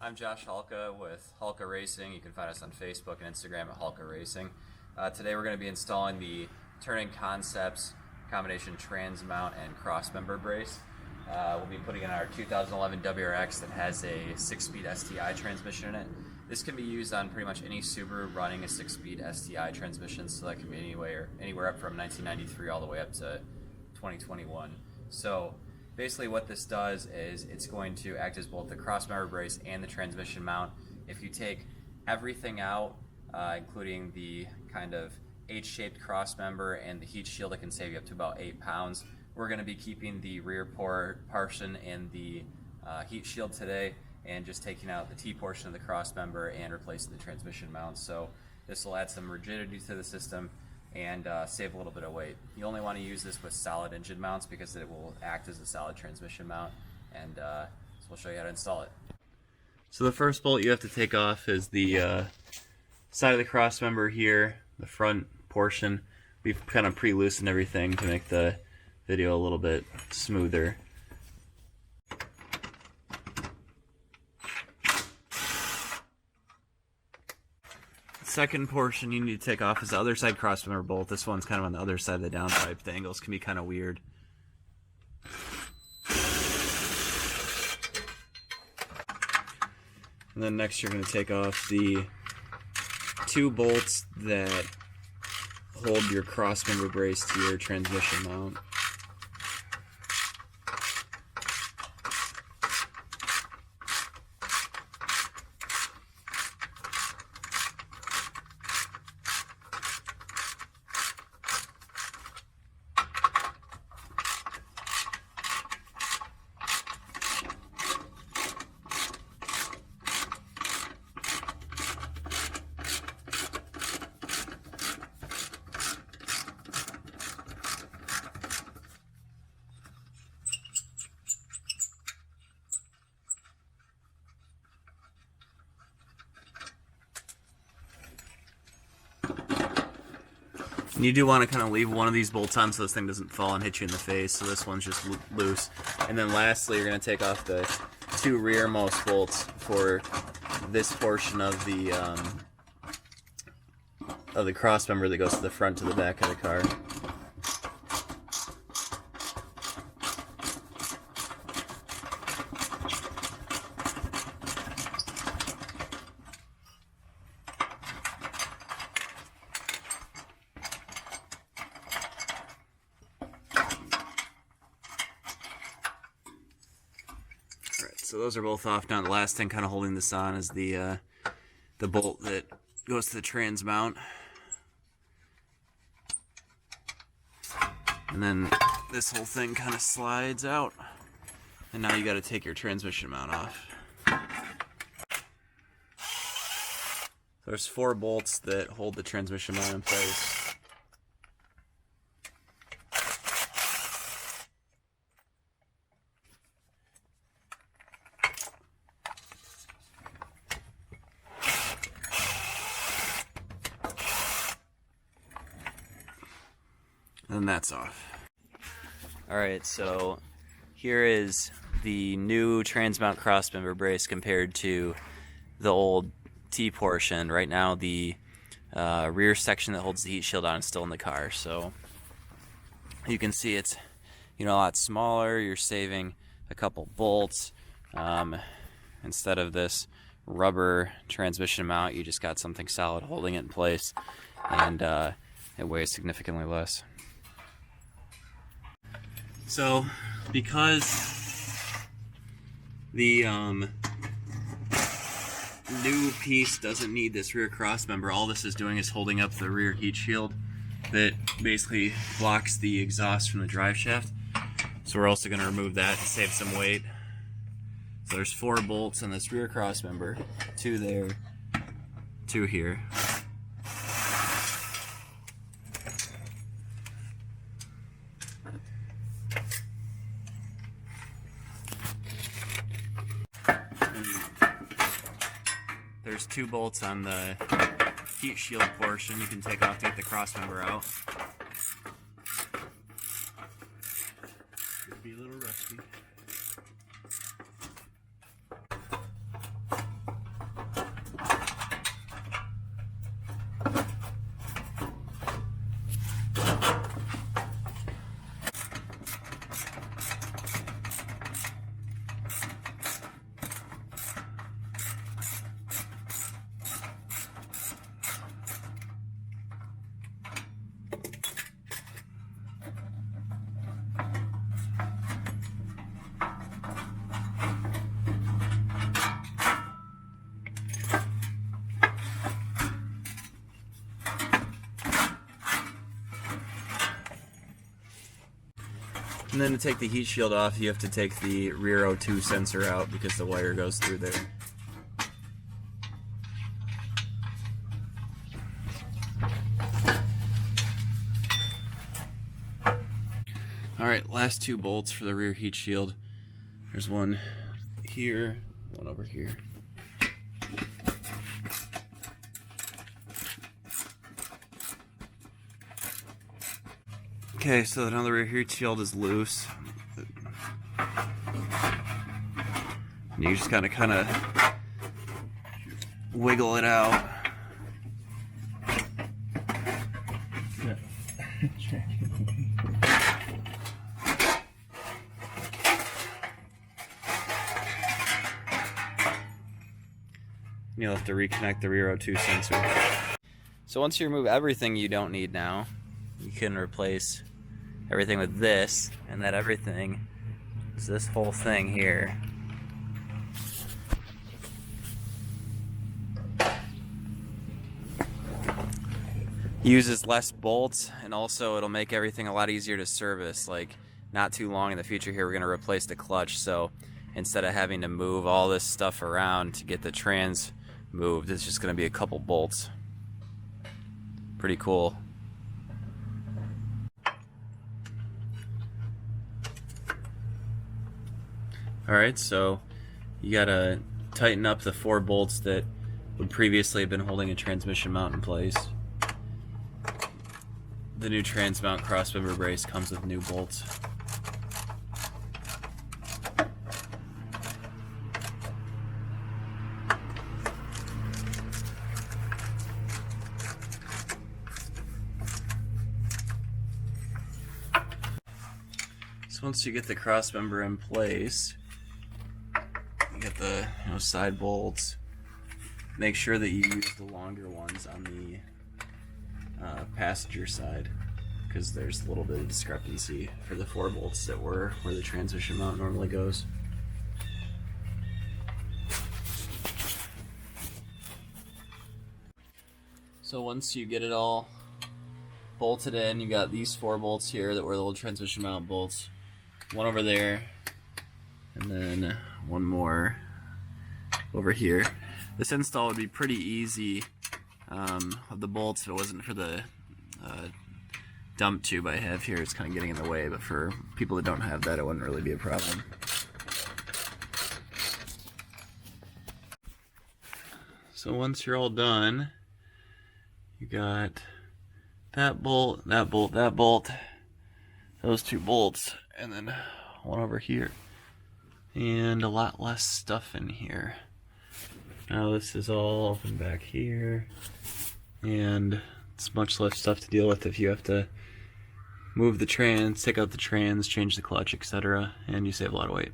I'm Josh Halka with Halka Racing. You can find us on Facebook and Instagram at Halka Racing. Today we're going to be installing the Turning Concepts combination trans mount and crossmember brace. We'll be putting in our 2011 WRX that has a 6-speed STI transmission in it. This can be used on pretty much any Subaru running a 6-speed STI transmission, so that can be anywhere up from 1993 all the way up to 2021. So basically what this does is it's going to act as both the crossmember brace and the transmission mount. If you take everything out, including the kind of H-shaped crossmember and the heat shield, it can save you up to about 8 pounds. We're going to be keeping the rear portion and the heat shield today, and just taking out the T portion of the crossmember and replacing the transmission mount. So this will add some rigidity to the system and save a little bit of weight. You only want to use this with solid engine mounts because it will act as a solid transmission mount, and so we'll show you how to install it. So the first bolt you have to take off is the side of the crossmember here, the front portion. We've kind of pre-loosened everything to make the video a little bit smoother. Second portion you need to take off is the other side crossmember bolt. This one's kind of on the other side of the downpipe. The angles can be kind of weird. And then next you're going to take off the 2 bolts that hold your crossmember brace to your transmission mount. And you do want to kind of leave one of these bolts on so this thing doesn't fall and hit you in the face, so this one's just loose. And then lastly, you're going to take off the 2 rearmost bolts for this portion of the crossmember that goes to the front to the back of the car. So those are both off now. The last thing kind of holding this on is the bolt that goes to the trans mount. And then this whole thing kind of slides out. And now you got to take your transmission mount off. There's 4 bolts that hold the transmission mount in place. And that's off. Alright, so here is the new transmount crossmember brace compared to the old T portion. Right now the rear section that holds the heat shield on is still in the car, so you can see it's a lot smaller. You're saving a couple bolts. Instead of this rubber transmission mount, you just got something solid holding it in place, and it weighs significantly less. So, because the new piece doesn't need this rear crossmember, all this is doing is holding up the rear heat shield that basically blocks the exhaust from the drive shaft. So we're also going to remove that to save some weight. So there's 4 bolts on this rear crossmember, 2 there, 2 here. There's 2 bolts on the heat shield portion you can take off to get the crossmember out. Could be a little rusty. And then to take the heat shield off, you have to take the rear O2 sensor out because the wire goes through there. Alright, last two bolts for the rear heat shield. There's one here, one over here. Okay, so now the rear heat shield is loose. And you just kind of wiggle it out. You'll have to reconnect the rear O2 sensor. So once you remove everything you don't need now, you can replace everything with this, and that everything is this whole thing here. Uses less bolts, and also it'll make everything a lot easier to service. Like, not too long in the future here, we're going to replace the clutch, so instead of having to move all this stuff around to get the trans moved, it's just going to be a couple bolts. Pretty cool. Alright, so you gotta tighten up the 4 bolts that would previously have been holding a transmission mount in place. The new trans mount crossmember brace comes with new bolts. So once you get the crossmember in place, you get the side bolts. Make sure that you use the longer ones on the passenger side, because there's a little bit of discrepancy for the 4 bolts that were where the transmission mount normally goes. So once you get it all bolted in, you got these 4 bolts here that were the old transmission mount bolts. One over there, and then one more over here. This install would be pretty easy of the bolts if it wasn't for the dump tube I have here. It's kind of getting in the way, but for people that don't have that, it wouldn't really be a problem. So once you're all done, you got that bolt, that bolt, that bolt, those 2 bolts, and then one over here, and a lot less stuff in here. Now this is all open back here, and it's much less stuff to deal with if you have to move the trans, take out the trans, change the clutch, etc., and you save a lot of weight.